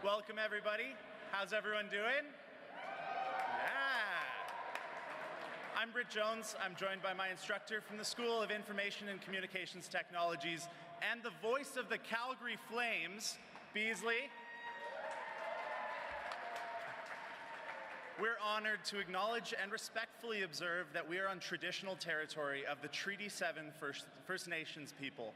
Welcome, everybody. How's everyone doing? Yeah. I'm Britt Jones. I'm joined by my instructor from the School of Information and Communications Technologies and the voice of the Calgary Flames, Beasley. We're honored to acknowledge and respectfully observe that we are on traditional territory of the Treaty 7 First Nations people.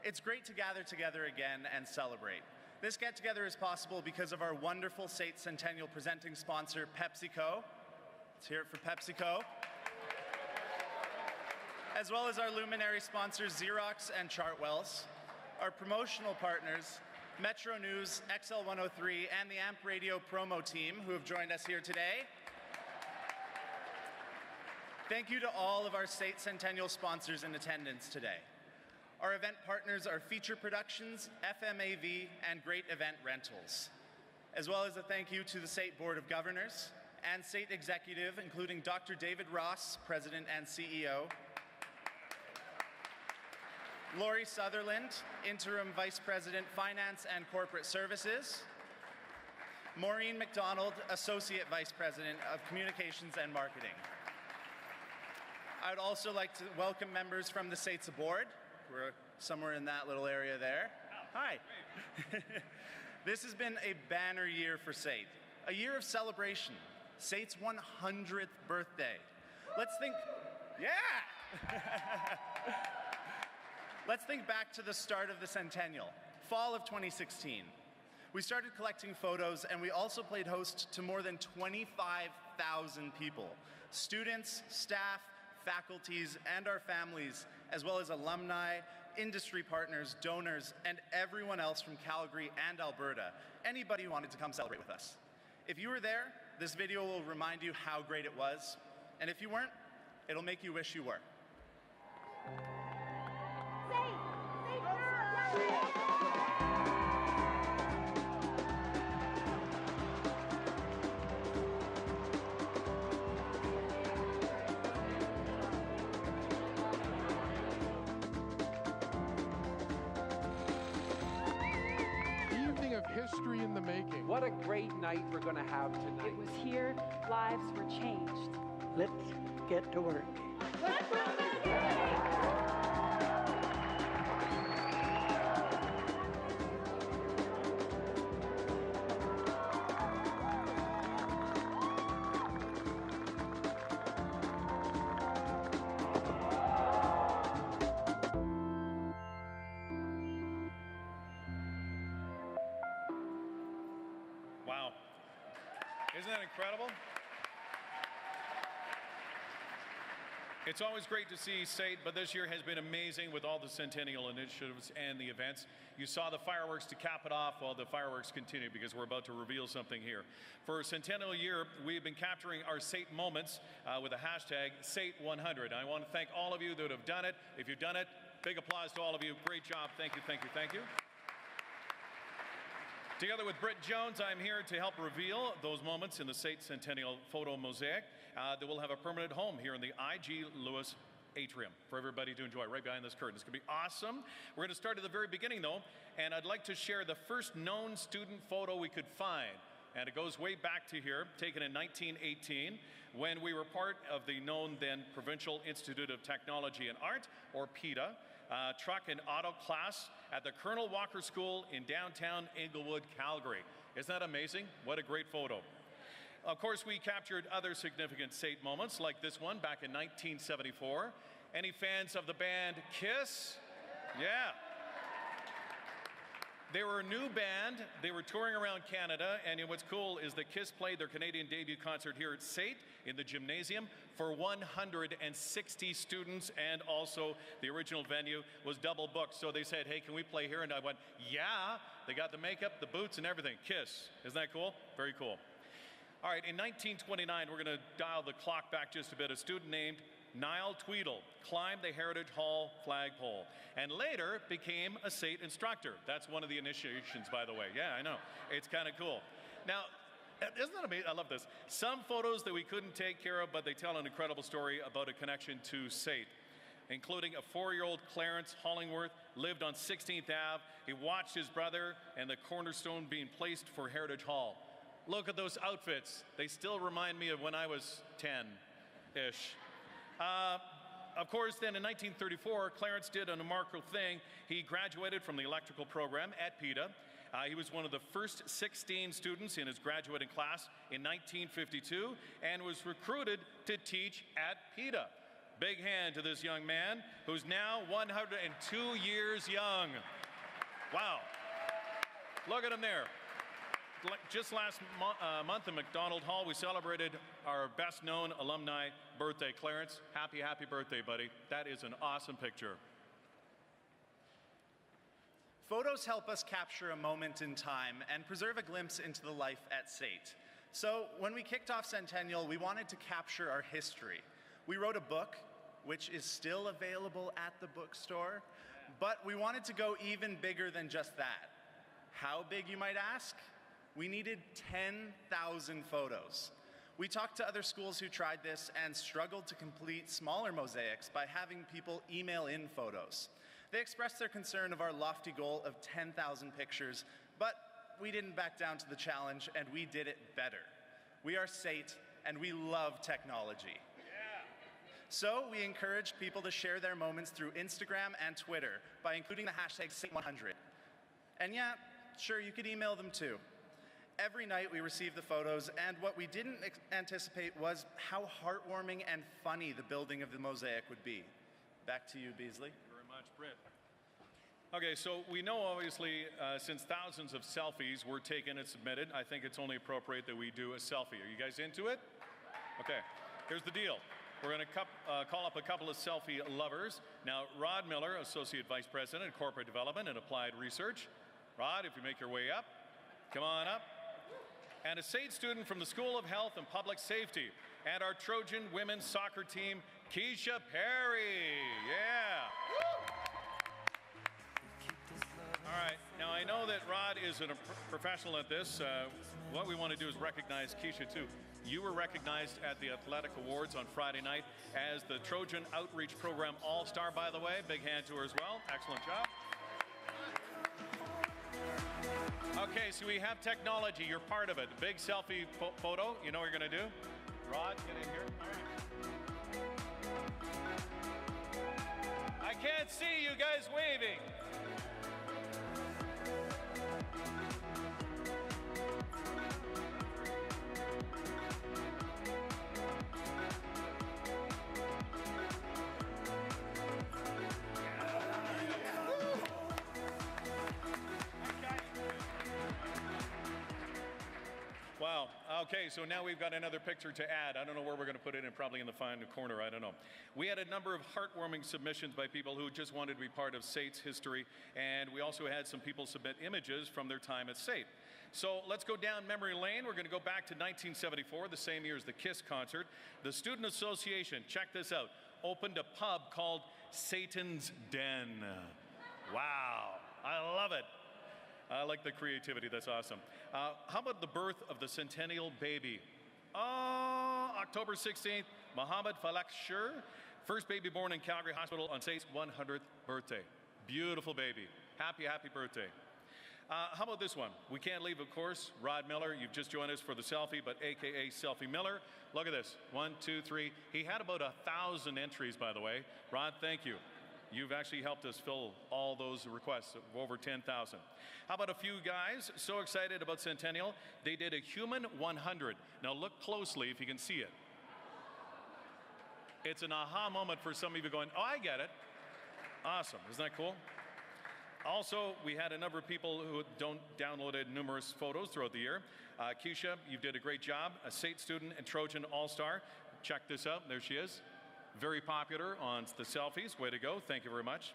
It's great to gather together again and celebrate. This get-together is possible because of our wonderful SAIT Centennial presenting sponsor, PepsiCo. Let's hear it for PepsiCo. As well as our luminary sponsors, Xerox and Chartwells. Our promotional partners, Metro News, XL103, and the AMP Radio promo team who have joined us here today. Thank you to all of our SAIT Centennial sponsors in attendance today. Our event partners are Feature Productions, FMAV, and Great Event Rentals, as well as a thank you to the SAIT Board of Governors and SAIT Executive, including Dr. David Ross, President and CEO, Laurie Sutherland, Interim Vice President, Finance and Corporate Services, Maureen McDonald, Associate Vice President of Communications and Marketing. I would also like to welcome members from the SAIT's board. We're somewhere in that little area there. Oh, hi. This has been a banner year for SAIT, a year of celebration, SAIT's 100th birthday. Let's think, yeah! Let's think back to the start of the centennial, fall of 2016. We started collecting photos, and we also played host to more than 25,000 people, students, staff, faculties, and our families, as well as alumni, industry partners, donors, and everyone else from Calgary and Alberta. Anybody who wanted to come celebrate with us. If you were there, this video will remind you how great it was. And if you weren't, it'll make you wish you were. History in the making. What a great night we're going to have tonight. It was here lives were changed. Let's get to work. Isn't that incredible? It's always great to see SAIT, but this year has been amazing with all the centennial initiatives and the events. You saw the fireworks to cap it off. Well, the fireworks continue because we're about to reveal something here. For Centennial Year, we've been capturing our SAIT moments with the hashtag SAIT100. I want to thank all of you that have done it. If you've done it, big applause to all of you. Great job. Thank you, thank you, thank you. Together with Britt Jones, I'm here to help reveal those moments in the SAIT Centennial Photo Mosaic that will have a permanent home here in the I.G. Lewis Atrium for everybody to enjoy right behind this curtain. It's going to be awesome. We're going to start at the very beginning, though, and I'd like to share the first known student photo we could find. And it goes way back to here, taken in 1918, when we were part of the known then Provincial Institute of Technology and Art, or PITA, truck and auto class at the Colonel Walker School in downtown Inglewood, Calgary. Isn't that amazing? What a great photo. Of course, we captured other significant SAIT moments, like this one back in 1974. Any fans of the band Kiss? Yeah. They were a new band. They were touring around Canada, and what's cool is that Kiss played their Canadian debut concert here at SAIT in the gymnasium for 160 students, and also the original venue was double booked. So they said, hey, can we play here? And I went, yeah. They got the makeup, the boots, and everything. Kiss. Isn't that cool? Very cool. All right, in 1929, we're going to dial the clock back just a bit. A student named Niall Tweedle climbed the Heritage Hall flagpole and later became a SAIT instructor. That's one of the initiations, by the way. Yeah, I know. It's kind of cool. Now, isn't that amazing? I love this. Some photos that we couldn't take care of, but they tell an incredible story about a connection to SAIT. including a 4-year-old Clarence Hollingworth, lived on 16th Ave. He watched his brother and the cornerstone being placed for Heritage Hall. Look at those outfits. They still remind me of when I was 10-ish. Of course, then in 1934, Clarence did a remarkable thing. He graduated from the electrical program at PETA. He was one of the first 16 students in his graduating class in 1952 and was recruited to teach at PETA. Big hand to this young man who's now 102 years young. Wow. Look at him there. Just last month in McDonald Hall, we celebrated our best-known alumni birthday. Clarence, happy birthday, buddy. That is an awesome picture. Photos help us capture a moment in time and preserve a glimpse into the life at SAIT. So when we kicked off Centennial, we wanted to capture our history. We wrote a book, which is still available at the bookstore, but we wanted to go even bigger than just that. How big, you might ask? We needed 10,000 photos. We talked to other schools who tried this and struggled to complete smaller mosaics by having people email in photos. They expressed their concern of our lofty goal of 10,000 pictures, but we didn't back down to the challenge, and we did it better. We are SAIT, and we love technology. So we encourage people to share their moments through Instagram and Twitter by including the hashtag SAIT100. And yeah, sure, you could email them too. Every night we received the photos, and what we didn't anticipate was how heartwarming and funny the building of the mosaic would be. Back to you, Beasley. Thank you very much, Britt. Okay, so we know obviously since thousands of selfies were taken and submitted, I think it's only appropriate that we do a selfie. Are you guys into it? Okay, here's the deal. We're going to call up a couple of selfie lovers. Now, Rod Miller, Associate Vice President of Corporate Development and Applied Research. Rod, if you make your way up, come on up. And a SAIT student from the School of Health and Public Safety, and our Trojan women's soccer team, Keisha Perry. Yeah. All right, now I know that Rod is a professional at this. What we want to do is recognize Keisha too. You were recognized at the Athletic Awards on Friday night as the Trojan Outreach Program All-Star, by the way. Big hand to her as well. Excellent job. Okay, so we have technology. You're part of it. Big selfie photo. You know what you're going to do? Rod, get in here. All right. I can't see you guys waving. Wow. Okay, so now we've got another picture to add. I don't know where we're going to put it in, probably in the final corner, I don't know. We had a number of heartwarming submissions by people who just wanted to be part of SAIT's history, and we also had some people submit images from their time at SAIT. So let's go down memory lane. We're going to go back to 1974, the same year as the KISS concert. The Student Association, check this out, opened a pub called Satan's Den. Wow, I love it. I like the creativity, that's awesome. How about the birth of the Centennial baby? October 16th, Mohammed Falak Shur, first baby born in Calgary Hospital on SAIT's 100th birthday. Beautiful baby. Happy birthday. How about this one? We can't leave, of course, Rod Miller. You've just joined us for the selfie, but AKA Selfie Miller. Look at this, 1, 2, 3. He had about 1,000 entries, by the way. Rod, thank you. You've actually helped us fill all those requests of over 10,000. How about a few guys so excited about Centennial? They did a human 100. Now look closely if you can see it. It's an aha moment for some of you going, oh, I get it. Awesome, isn't that cool? Also, we had a number of people who downloaded numerous photos throughout the year. Keisha, you did a great job, a SAIT student and Trojan All-Star. Check this out, there she is. Very popular on the selfies, way to go, thank you very much.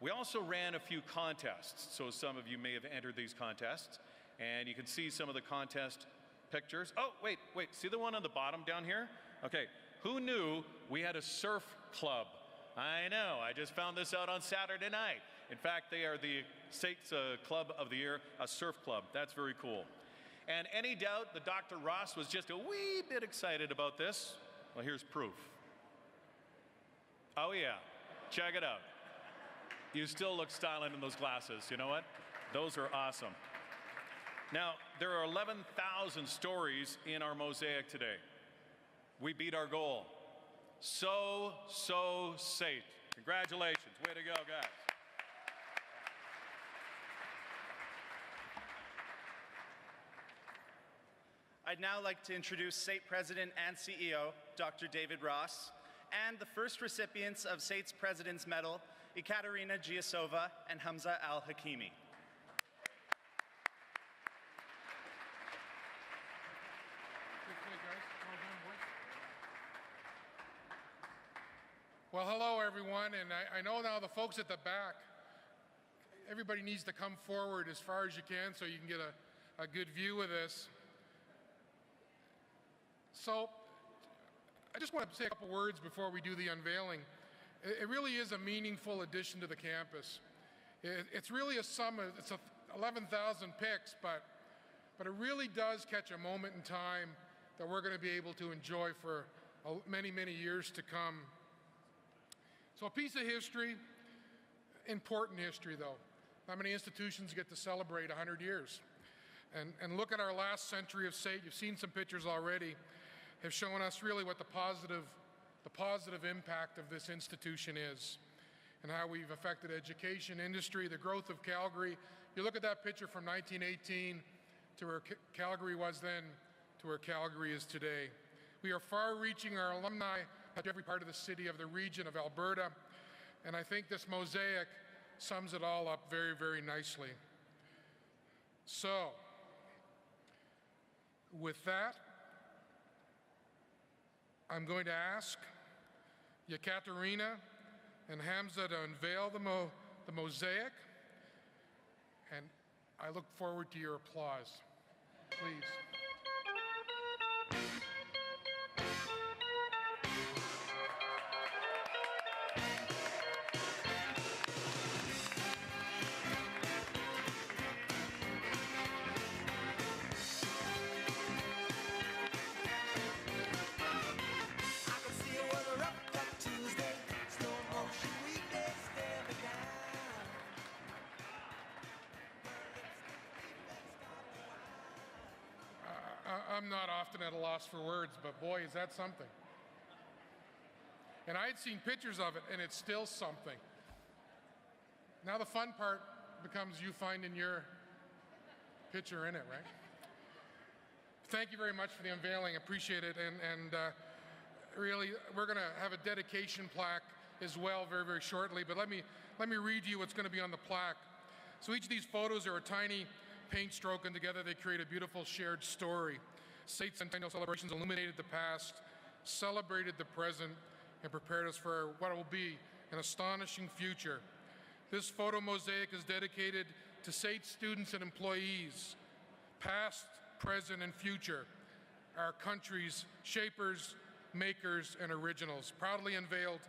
We also ran a few contests, so some of you may have entered these contests, and you can see some of the contest pictures. Oh, wait, see the one on the bottom down here? Okay, who knew we had a surf club? I know, I just found this out on Saturday night. In fact, they are the SAIT's Club of the Year, a surf club. That's very cool. And any doubt that Dr. Ross was just a wee bit excited about this? Well, here's proof. Oh yeah, Check it out. You still look styling in those glasses. You know what? Those are awesome. Now, there are 11,000 stories in our mosaic today. We beat our goal. So SAIT. Congratulations. Way to go, guys. I'd now like to introduce SAIT President and CEO, Dr. David Ross, and the first recipients of SAIT's President's Medal, Ekaterina Giasova and Hamza Al-Hakimi. Well, hello, everyone, and I know now the folks at the back, everybody needs to come forward as far as you can so you can get a good view of this. So, I just want to say a couple words before we do the unveiling. It really is a meaningful addition to the campus. It's really a sum of, it's 11,000 picks, but it really does catch a moment in time that we're going to be able to enjoy for many, many years to come. So a piece of history, important history though. Not many institutions get to celebrate 100 years. And look at our last century of SAIT. You've seen some pictures already, have shown us really what the positive impact of this institution is and how we've affected education, industry, the growth of Calgary. You look at that picture from 1918 to where Calgary was then to where Calgary is today. We are far-reaching. Our alumni touch every part of the city, of the region of Alberta, and I think this mosaic sums it all up very, very nicely. So, with that, I'm going to ask Ekaterina and Hamza to unveil the mosaic, and I look forward to your applause. Please. I'm not often at a loss for words, but boy, is that something. And I had seen pictures of it, and it's still something. Now the fun part becomes you finding your picture in it, right? Thank you very much for the unveiling. Appreciate it. And really, we're going to have a dedication plaque as well very, very shortly. But let me read you what's going to be on the plaque. So each of these photos are a tiny paint stroke, and together they create a beautiful shared story. SAIT Centennial celebrations illuminated the past, celebrated the present, and prepared us for what will be an astonishing future. This photo mosaic is dedicated to SAIT students and employees, past, present, and future, our country's shapers, makers, and originals, proudly unveiled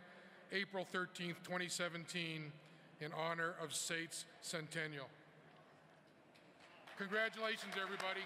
April 13th, 2017, in honor of SAIT's centennial. Congratulations, everybody.